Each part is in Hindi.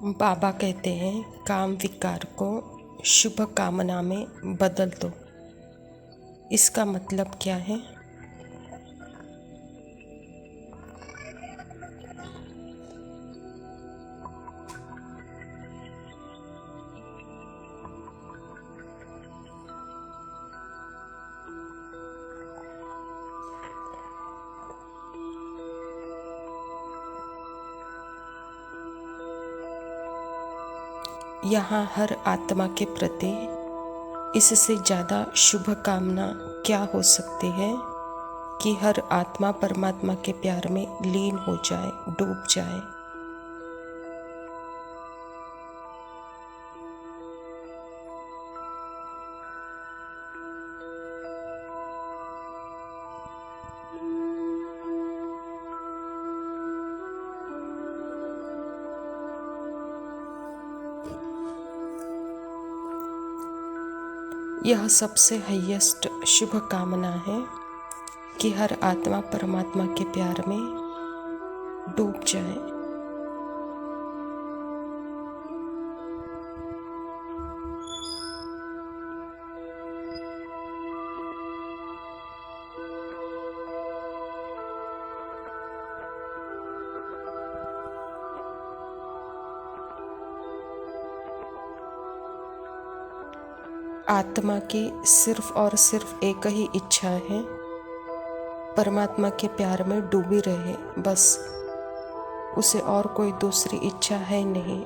बाबा कहते हैं काम विकार को शुभ कामना में बदल दो। इसका मतलब क्या है? यहाँ हर आत्मा के प्रति इससे ज़्यादा शुभ कामना क्या हो सकती है कि हर आत्मा परमात्मा के प्यार में लीन हो जाए, डूब जाए। यह सबसे हाईएस्ट शुभ कामना है कि हर आत्मा परमात्मा के प्यार में डूब जाए। आत्मा की सिर्फ और सिर्फ एक ही इच्छा है, परमात्मा के प्यार में डूबी रहे, बस। उसे और कोई दूसरी इच्छा है नहीं।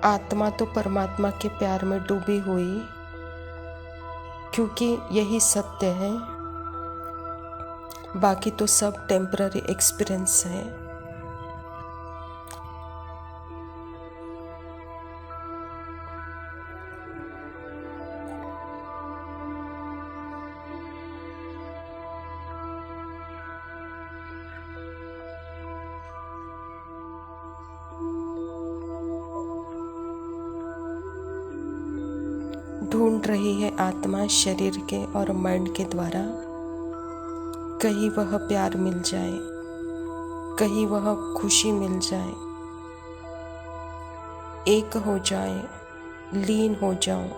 आत्मा तो परमात्मा के प्यार में डूबी हुई, क्योंकि यही सत्य है। बाकी तो सब टेम्पररी एक्सपीरियंस है। ढूंढ रही है आत्मा शरीर के और माइंड के द्वारा, कहीं वह प्यार मिल जाए, कहीं वह खुशी मिल जाए, एक हो जाए, लीन हो जाऊं।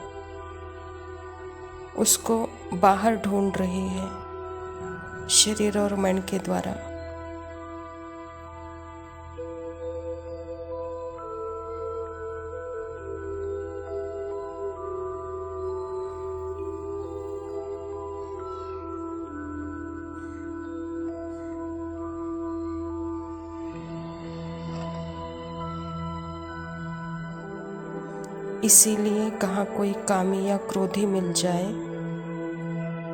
उसको बाहर ढूंढ रही है शरीर और माइंड के द्वारा। इसीलिए कहाँ कोई कामी या क्रोधी मिल जाए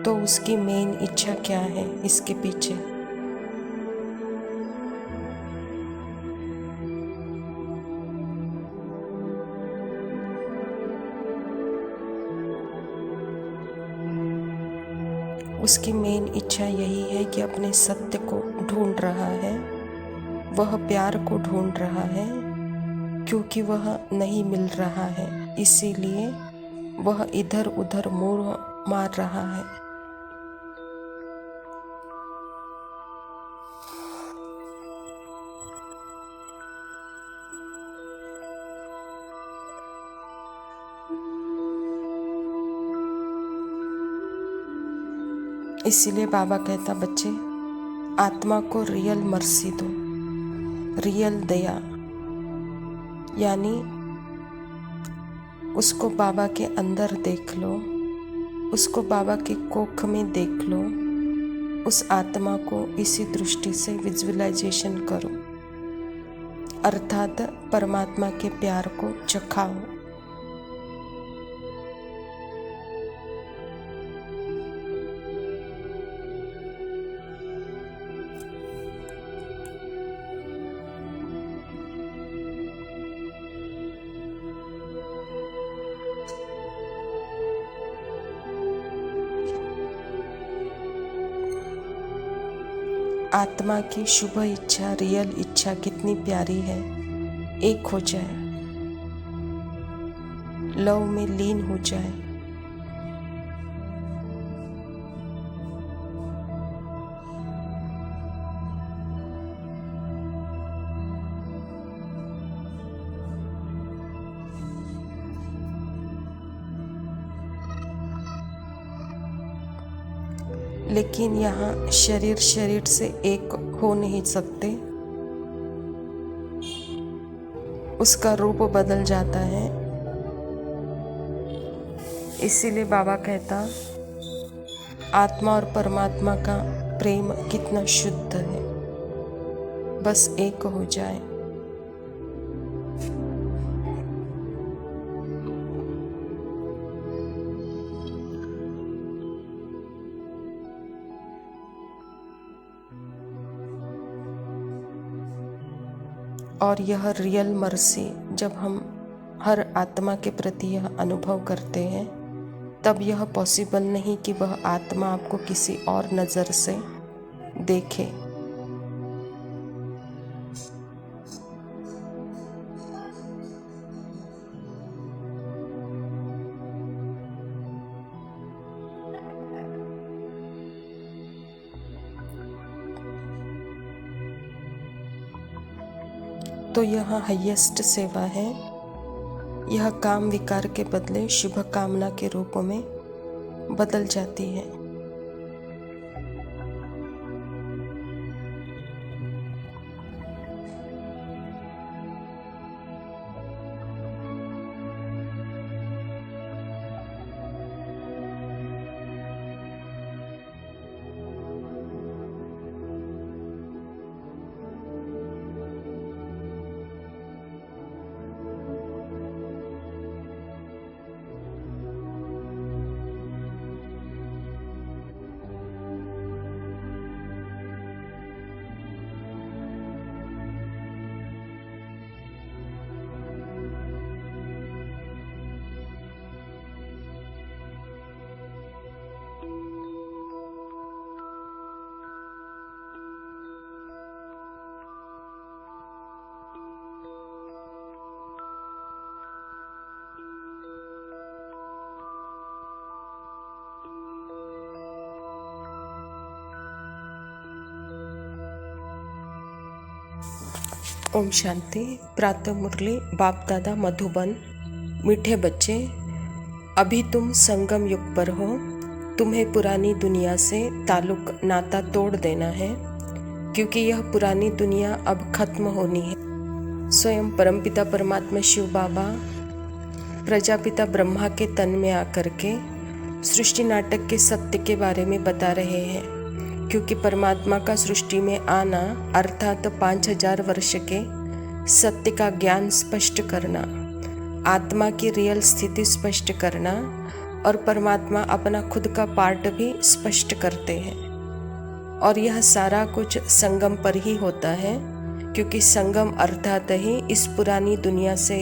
तो उसकी मेन इच्छा क्या है इसके पीछे? उसकी मेन इच्छा यही है कि अपने सत्य को ढूंढ रहा है, वह प्यार को ढूंढ रहा है, क्योंकि वह नहीं मिल रहा है, इसीलिए वह इधर उधर मुंह मार रहा है। इसीलिए बाबा कहता, बच्चे आत्मा को रियल मर्सी दो, रियल दया, यानी उसको बाबा के अंदर देख लो, उसको बाबा के कोख में देख लो, उस आत्मा को इसी दृष्टि से विजुअलाइजेशन करो, अर्थात परमात्मा के प्यार को चखाओ। आत्मा की शुभ इच्छा, रियल इच्छा कितनी प्यारी है। एक हो जाए, लव में लीन हो जाए। लेकिन यहाँ शरीर शरीर से एक हो नहीं सकते, उसका रूप बदल जाता है। इसीलिए बाबा कहता, आत्मा और परमात्मा का प्रेम कितना शुद्ध है, बस एक हो जाए। और यह रियल मर्सी जब हम हर आत्मा के प्रति यह अनुभव करते हैं, तब यह पॉसिबल नहीं कि वह आत्मा आपको किसी और नज़र से देखे। तो यह हाईएस्ट सेवा है। यह काम विकार के बदले शुभ कामना के रूप में बदल जाती है। ओम शांति। प्रातः मुरली बाप दादा मधुबन। मीठे बच्चे, अभी तुम संगम युग पर हो। तुम्हें पुरानी दुनिया से ताल्लुक नाता तोड़ देना है, क्योंकि यह पुरानी दुनिया अब खत्म होनी है। स्वयं परमपिता परमात्मा शिव बाबा प्रजापिता ब्रह्मा के तन में आकर के सृष्टि नाटक के सत्य के बारे में बता रहे हैं, क्योंकि परमात्मा का सृष्टि में आना अर्थात 5000 वर्ष के सत्य का ज्ञान स्पष्ट करना, आत्मा की रियल स्थिति स्पष्ट करना, और परमात्मा अपना खुद का पार्ट भी स्पष्ट करते हैं। और यह सारा कुछ संगम पर ही होता है, क्योंकि संगम अर्थात ही इस पुरानी दुनिया से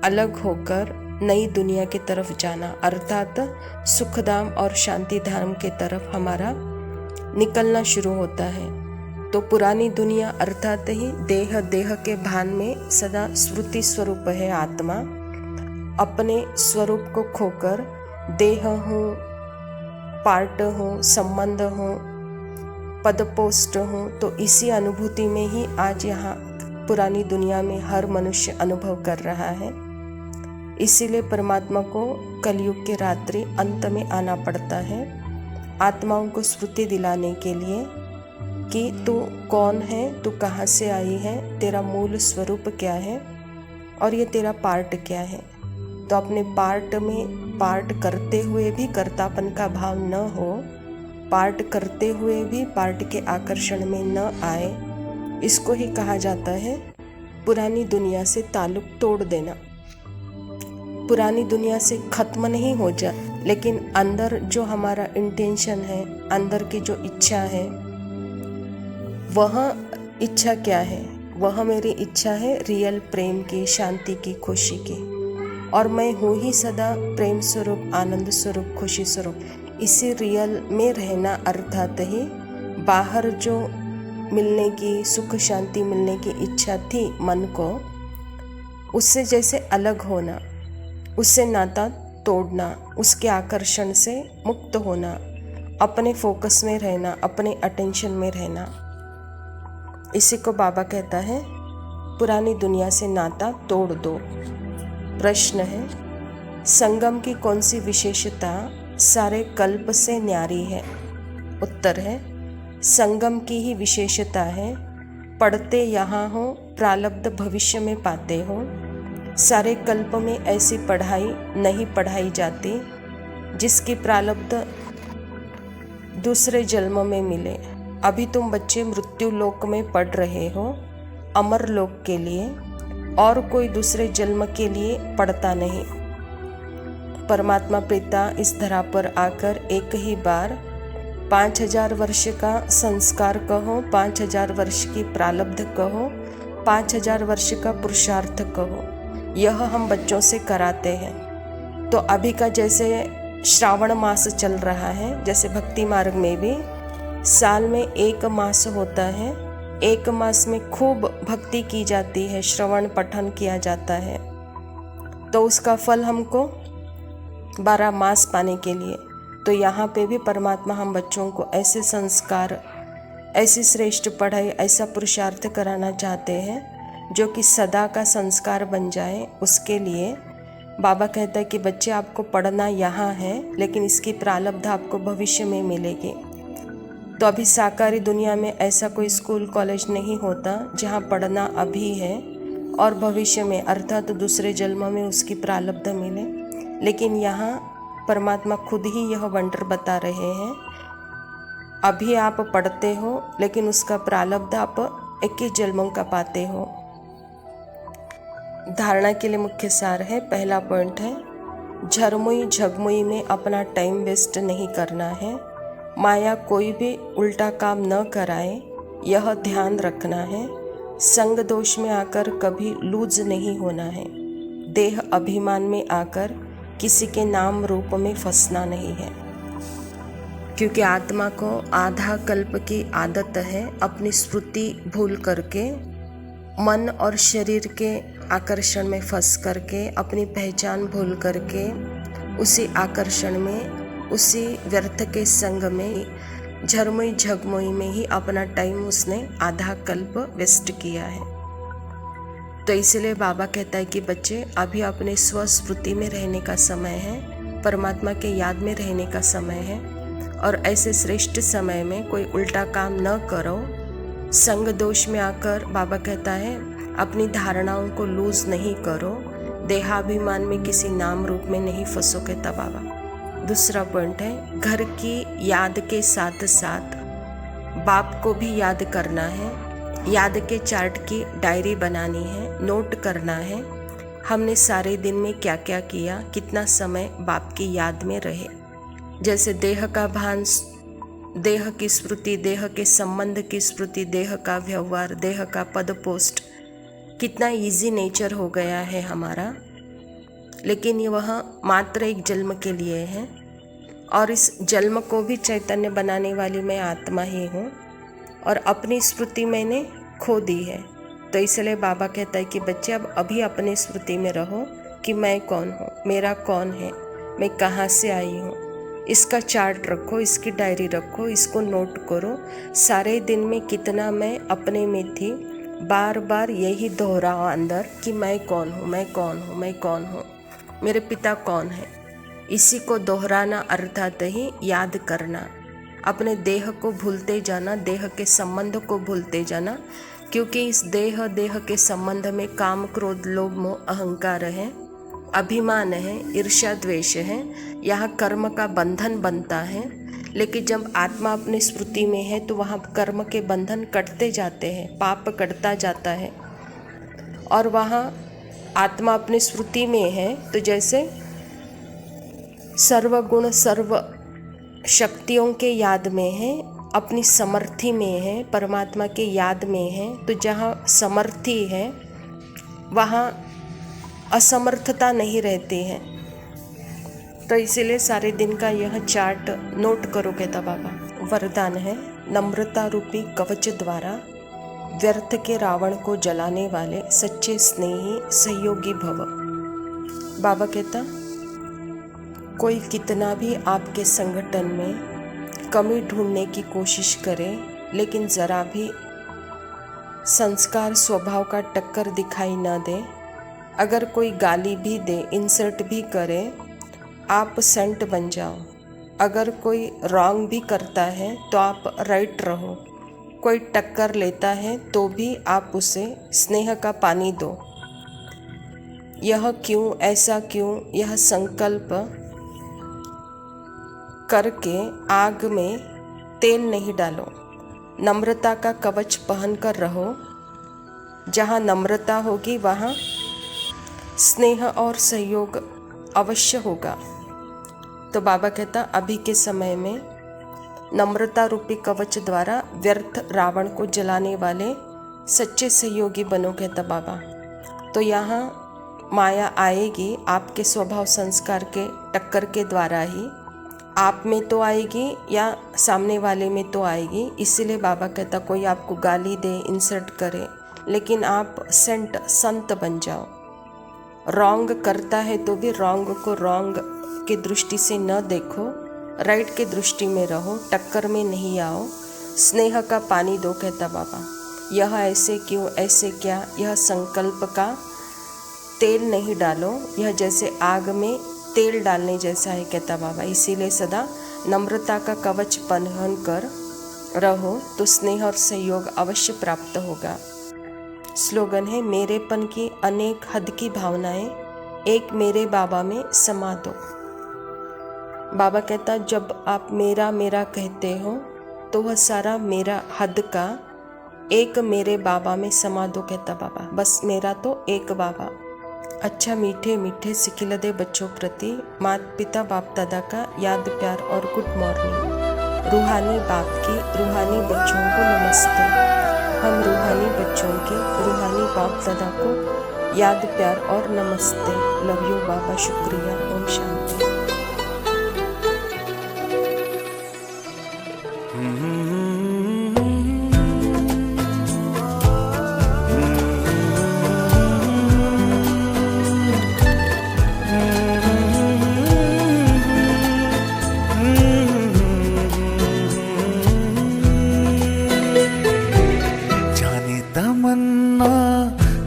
अलग होकर नई दुनिया की तरफ जाना, अर्थात सुखधाम और शांति धाम की तरफ हमारा निकलना शुरू होता है। तो पुरानी दुनिया अर्थात ही देह के भान में सदा स्मृति स्वरूप है आत्मा। अपने स्वरूप को खोकर देह हो, पार्ट हो, संबंध हो, पद पोस्ट हो, तो इसी अनुभूति में ही आज यहाँ पुरानी दुनिया में हर मनुष्य अनुभव कर रहा है। इसीलिए परमात्मा को कलयुग के रात्रि अंत में आना पड़ता है, आत्माओं को स्मृति दिलाने के लिए कि तू कौन है, तू कहाँ से आई है, तेरा मूल स्वरूप क्या है और ये तेरा पार्ट क्या है। तो अपने पार्ट में पार्ट करते हुए भी कर्तापन का भाव न हो, पार्ट करते हुए भी पार्ट के आकर्षण में न आए, इसको ही कहा जाता है पुरानी दुनिया से ताल्लुक तोड़ देना। पुरानी दुनिया से खत्म नहीं हो जा, लेकिन अंदर जो हमारा इंटेंशन है, अंदर की जो इच्छा है, वह इच्छा क्या है? वह मेरी इच्छा है रियल प्रेम की, शांति की, खुशी की। और मैं हूँ ही सदा प्रेम स्वरूप, आनंद स्वरूप, खुशी स्वरूप। इसी रियल में रहना अर्थात ही बाहर जो मिलने की, सुख शांति मिलने की इच्छा थी मन को, उससे जैसे अलग होना, उससे नाता तोड़ना, उसके आकर्षण से मुक्त होना, अपने फोकस में रहना, अपने अटेंशन में रहना, इसी को बाबा कहता है पुरानी दुनिया से नाता तोड़ दो। प्रश्न है, संगम की कौन सी विशेषता सारे कल्प से न्यारी है? उत्तर है, संगम की ही विशेषता है, पढ़ते यहाँ हो प्रारब्ध भविष्य में पाते हो। सारे कल्प में ऐसी पढ़ाई नहीं पढ़ाई जाती जिसकी प्रारब्ध दूसरे जन्म में मिले। अभी तुम बच्चे मृत्यु लोक में पढ़ रहे हो, अमर लोक के लिए, और कोई दूसरे जन्म के लिए पढ़ता नहीं। परमात्मा पिता इस धरा पर आकर एक ही बार 5000 वर्ष का संस्कार कहो, 5000 वर्ष की प्रारब्ध कहो, 5000 वर्ष का पुरुषार्थ कहो, यह हम बच्चों से कराते हैं। तो अभी का जैसे श्रावण मास चल रहा है, जैसे भक्ति मार्ग में भी साल में एक मास होता है, एक मास में खूब भक्ति की जाती है, श्रवण पठन किया जाता है, तो उसका फल हमको 12 मास पाने के लिए। तो यहाँ पे भी परमात्मा हम बच्चों को ऐसे संस्कार, ऐसी श्रेष्ठ पढ़ाई, ऐसा पुरुषार्थ कराना चाहते हैं जो कि सदा का संस्कार बन जाए। उसके लिए बाबा कहता है कि बच्चे आपको पढ़ना यहाँ है, लेकिन इसकी प्रारब्ध आपको भविष्य में मिलेगी। तो अभी साकारी दुनिया में ऐसा कोई स्कूल कॉलेज नहीं होता जहाँ पढ़ना अभी है और भविष्य में अर्थात दूसरे जन्म में उसकी प्रारब्ध मिले। लेकिन यहाँ परमात्मा खुद ही यह वंडर बता रहे हैं, अभी आप पढ़ते हो लेकिन उसका प्रारब्ध आप 21 जन्मों का पाते हो। धारणा के लिए मुख्य सार है, पहला पॉइंट है, झरमुई झगमुई में अपना टाइम वेस्ट नहीं करना है। माया कोई भी उल्टा काम न कराए, यह ध्यान रखना है। संग दोष में आकर कभी लूज नहीं होना है। देह अभिमान में आकर किसी के नाम रूप में फंसना नहीं है, क्योंकि आत्मा को आधा कल्प की आदत है अपनी स्मृति भूल करके, मन और शरीर के आकर्षण में फंस करके, अपनी पहचान भूल करके, उसी आकर्षण में, उसी व्यर्थ के संग में, झरमुई झगमुई में ही अपना टाइम उसने आधा कल्प वेस्ट किया है। तो इसलिए बाबा कहता है कि बच्चे अभी अपने स्वस्मृति में रहने का समय है, परमात्मा के याद में रहने का समय है, और ऐसे श्रेष्ठ समय में कोई उल्टा काम न करो। संग दोष में आकर बाबा कहता है अपनी धारणाओं को लूज नहीं करो, देहाभिमान में किसी नाम रूप में नहीं फंसोगे तब बाबा। दूसरा पॉइंट है, घर की याद के साथ साथ बाप को भी याद करना है। याद के चार्ट की डायरी बनानी है, नोट करना है हमने सारे दिन में क्या क्या किया, कितना समय बाप की याद में रहे। जैसे देह का भान, देह की स्मृति, देह के संबंध की स्मृति, देह का व्यवहार, देह का पद पोस्ट, कितना इजी नेचर हो गया है हमारा। लेकिन ये वह मात्र एक जन्म के लिए है, और इस जन्म को भी चैतन्य बनाने वाली मैं आत्मा ही हूँ, और अपनी स्मृति मैंने खो दी है। तो इसलिए बाबा कहता है कि बच्चे अब अभी अपनी स्मृति में रहो कि मैं कौन हूँ, मेरा कौन है, मैं कहाँ से आई हूँ। इसका चार्ट रखो, इसकी डायरी रखो, इसको नोट करो, सारे दिन में कितना मैं अपने में थी। बार बार यही दोहराओ अंदर कि मैं कौन हूँ, मैं कौन हूँ, मैं कौन हूँ, मेरे पिता कौन है। इसी को दोहराना अर्थात ही याद करना। अपने देह को भूलते जाना, देह के संबंध को भूलते जाना, क्योंकि इस देह के संबंध में काम क्रोध लोभ मोह अहंकार है, अभिमान है, ईर्ष्या द्वेष है, यहाँ कर्म का बंधन बनता है। लेकिन जब आत्मा अपनी स्मृति में है तो वहाँ कर्म के बंधन कटते जाते हैं, पाप कटता जाता है। और वहाँ आत्मा अपनी स्मृति में है तो जैसे सर्वगुण सर्व शक्तियों के याद में है, अपनी समर्थी में है, परमात्मा के याद में है। तो जहाँ समर्थी है वहाँ असमर्थता नहीं रहती है। तो इसीलिए सारे दिन का यह चार्ट नोट करो कहता बाबा। वरदान है, नम्रता रूपी कवच द्वारा व्यर्थ के रावण को जलाने वाले सच्चे स्नेही सहयोगी भव। बाबा कहता, कोई कितना भी आपके संगठन में कमी ढूंढने की कोशिश करे, लेकिन ज़रा भी संस्कार स्वभाव का टक्कर दिखाई न दे, अगर कोई गाली भी दे, इंसल्ट भी करे, आप सेंट बन जाओ। अगर कोई रॉन्ग भी करता है तो आप राइट रहो। कोई टक्कर लेता है तो भी आप उसे स्नेह का पानी दो। यह क्यों, ऐसा क्यों, यह संकल्प करके आग में तेल नहीं डालो। नम्रता का कवच पहन कर रहो। जहाँ नम्रता होगी वहाँ स्नेह और सहयोग अवश्य होगा। तो बाबा कहता, अभी के समय में नम्रता रूपी कवच द्वारा व्यर्थ रावण को जलाने वाले सच्चे सहयोगी बनो, कहता बाबा। तो यहाँ माया आएगी आपके स्वभाव संस्कार के टक्कर के द्वारा ही, आप में तो आएगी या सामने वाले में तो आएगी। इसीलिए बाबा कहता, कोई आपको गाली दे, इंसल्ट करे, लेकिन आप संत बन जाओ। रॉन्ग करता है तो भी रॉन्ग को रॉन्ग की दृष्टि से न देखो, राइट की दृष्टि में रहो, टक्कर में नहीं आओ, स्नेह का पानी दो, कहता बाबा। यह ऐसे क्यों, ऐसे क्या, यह संकल्प का तेल नहीं डालो। यह जैसे आग में तेल डालने जैसा है, कहता बाबा। इसीलिए सदा नम्रता का कवच पहन कर रहो तो स्नेह और सहयोग अवश्य प्राप्त होगा। स्लोगन है, मेरेपन की अनेक हद की भावनाएं एक मेरे बाबा में समा दो। बाबा कहता, जब आप मेरा मेरा कहते हो तो वह सारा मेरा हद का एक मेरे बाबा में समा दो, कहता बाबा। बस मेरा तो एक बाबा। अच्छा, मीठे मीठे सिखिलदे बच्चों प्रति माता पिता बाप दादा का याद प्यार और गुड मॉर्निंग। रूहानी बाप की रूहानी बच्चों को नमस्ते। हम रूहानी बच्चों के रूहानी बाप दादा को याद प्यार और नमस्ते। लव यू बाबा, शुक्रिया, ओम शांति।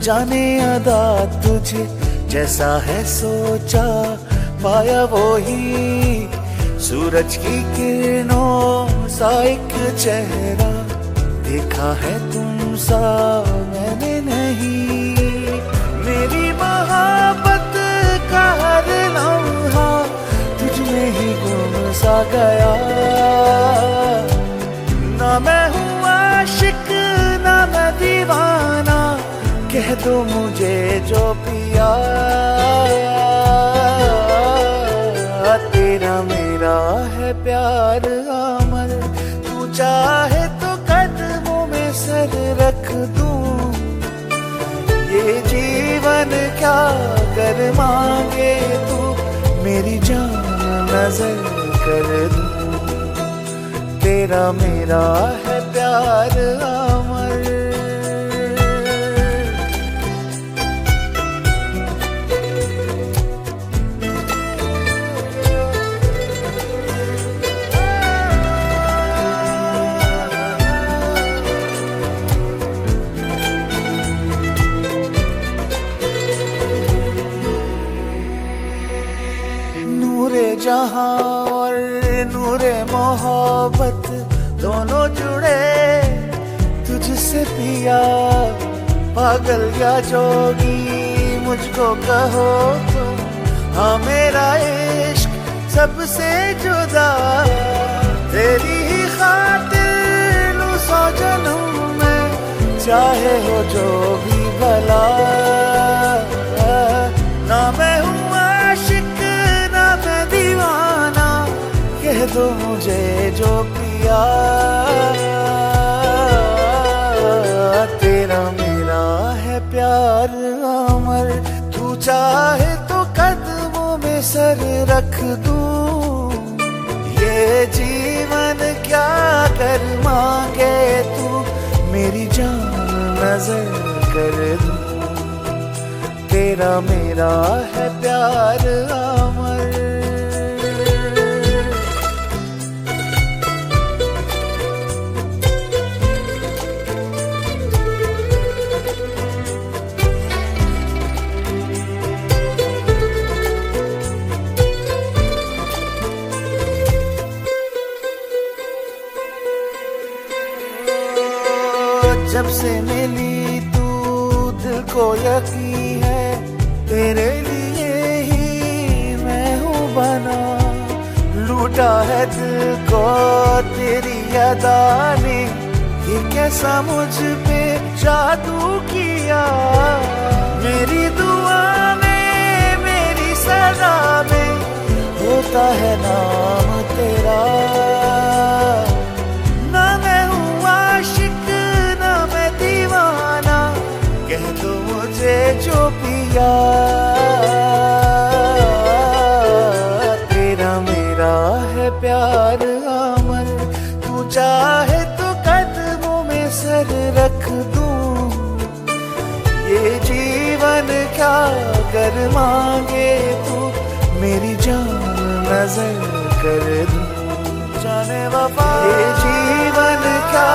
जाने अदा तुझे जैसा है सोचा, पाया वो ही सूरज की किरणों सा एक चेहरा। देखा है तुम सा मैंने नहीं, मेरी मोहब्बत का हर लम्हा तुझ में ही गुम सा गया। ना मैं हूँ आशिक ना मैं दीवाना, कह दो मुझे जो पिया। तेरा मेरा है प्यार अमर, तू चाहे तो कदमों में सर रख दूं। ये जीवन क्या कर मांगे तू, मेरी जान नजर कर दूं। तेरा मेरा है प्यार अमर। जहां और नूरे मोहब्बत दोनों जुड़े तुझसे पिया। पागल या जोगी मुझको कहो तुम, हाँ मेरा इश्क सबसे जुदा। तेरी ही खातिर लूं 100 जन्म में, चाहे हो जो भी भला। ना मैं हूँ आशिक ना मैं दीवाना, कह दो मुझे जो पिया। तेरा मेरा है प्यार अमर, तू चाहे तो कदमों में सर रख दूं। ये जीवन क्या क्या कर मांगे तू, मेरी जान नजर कर दूं। तेरा मेरा है प्यार अमर। जब से मिली तू दिल को यकीन है, तेरे लिए ही मैं हूँ बना। लूटा है दिल को तेरी अदा ने, ये कैसा मुझ पे जादू किया। मेरी दुआ में मेरी सदा में होता है नाम तेरा। ना मैं हूँ आशिक ना मैं दीवाना, कह दो मुझे जो पिया। तेरा मेरा है प्यार अमर, तू चाहे तो कदमों में सर रख दूं। ये जीवन क्या कर मांगे तू, मेरी जान नजर कर दूं। जाने वफा ये जीवन क्या